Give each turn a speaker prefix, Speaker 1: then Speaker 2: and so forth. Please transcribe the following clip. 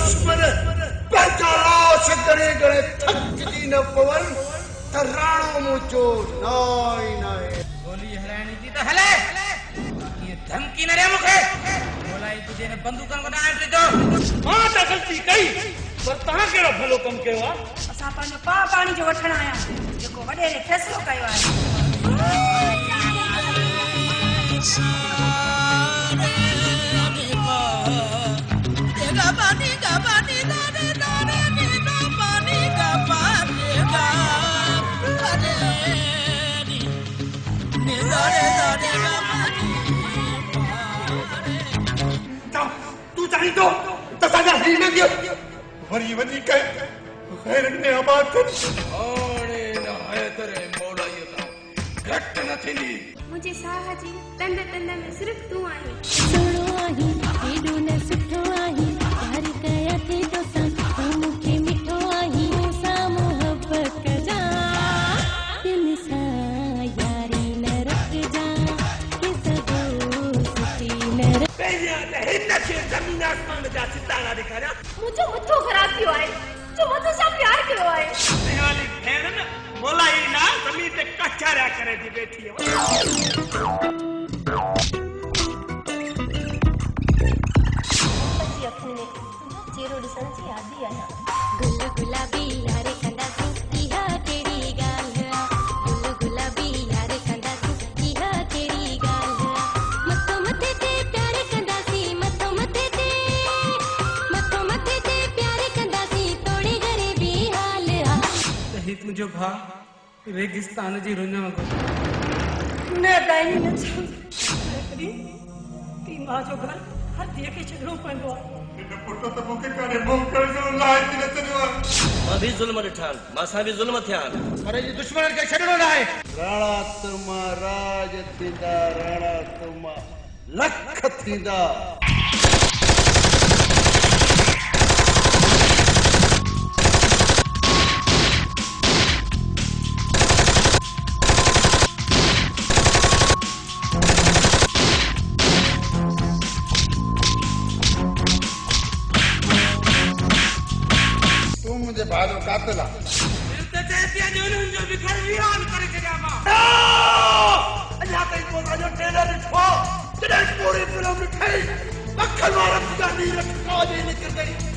Speaker 1: दुश्मन पंहिंजा लाश गणे गणे थकजी न पवन त राणो मुंहिंजो नाई नाहे
Speaker 2: गोली हलाइणी थी त हले ये धमकी न ॾे मूंखे बोलाई तुझे ने बंदूकनि को न आणे ॾिठो
Speaker 3: मां त ग़लती कई पर तव्हां कहिड़ो भलो कमु कयो आहे
Speaker 4: असां पंहिंजो पाणी जो वठण आया जेको वॾेरे फ़ैसिलो कयो आहे
Speaker 1: तूं चाहींदो त असांजा हीउ न ॾियो वरी वञी ख़ैरनि में आबाद कनि
Speaker 2: हाणे न हैदरे मौलाईअ सां घटि न थींदी
Speaker 5: मुझे साह जी तंद तंद में सिर्फ तू आही
Speaker 6: सोणो आही हेॾो न सुठो आही प्यार कया थे तो सा तू मूंखे मिठो आही मूंसां मोहबत कजा दिल सां यारी न रखजा कि सभु सुठी न
Speaker 3: पहिरियां त हिन खे ज़मीन आसमान जा सितारा ॾेखारिया
Speaker 4: मुंहिंजो मथो ख़राब थियो आहे जो मथो सां प्यार कयो आहे
Speaker 3: हाली भेण न मोलाई ना ज़मीन ते कचारिया करे थी वेठी
Speaker 4: चेहरो ॾिसण जी आदी आहियां
Speaker 6: गुल गुलाबी यार कंदासीं इहा कहिड़ी ॻाल्हि गुल गुलाबी यार कंदासीं इहा कहिड़ी ॻाल्हि मथो मथे ते प्यार कंदासीं मथो मथे ते प्यार कंदासीं तोड़ी ग़रीबी हाल
Speaker 2: त ही तुंहिंजो भाउ रेगिस्तान जी रुञ वांगुरु
Speaker 4: न ॻाइणी न छा मां जो घर हर धीअ खे छॾिणो पवंदो आहे
Speaker 1: पुट त मूंखे काॾे मोकिलण जो लाइक़ न थियो आहे
Speaker 7: मां बि ज़ुल्म ॾिठा आहिनि मां बि ज़ुल्म थिया आहिनि
Speaker 2: पर ये दुश्मन खे छॾणो न आहे
Speaker 1: राणा तुमा राज थींदा राणा तुमा लख थींदा मुझे भालो कातिल आहे
Speaker 3: त चए थी उन्हनि जो बि घर वीरान करे छॾिया मां अञा ताईं को असांजो टेलर ॾिठो जॾहिं पूरी फिल्म ठही अखनि वारनि जा नीर काजे निकिरंदी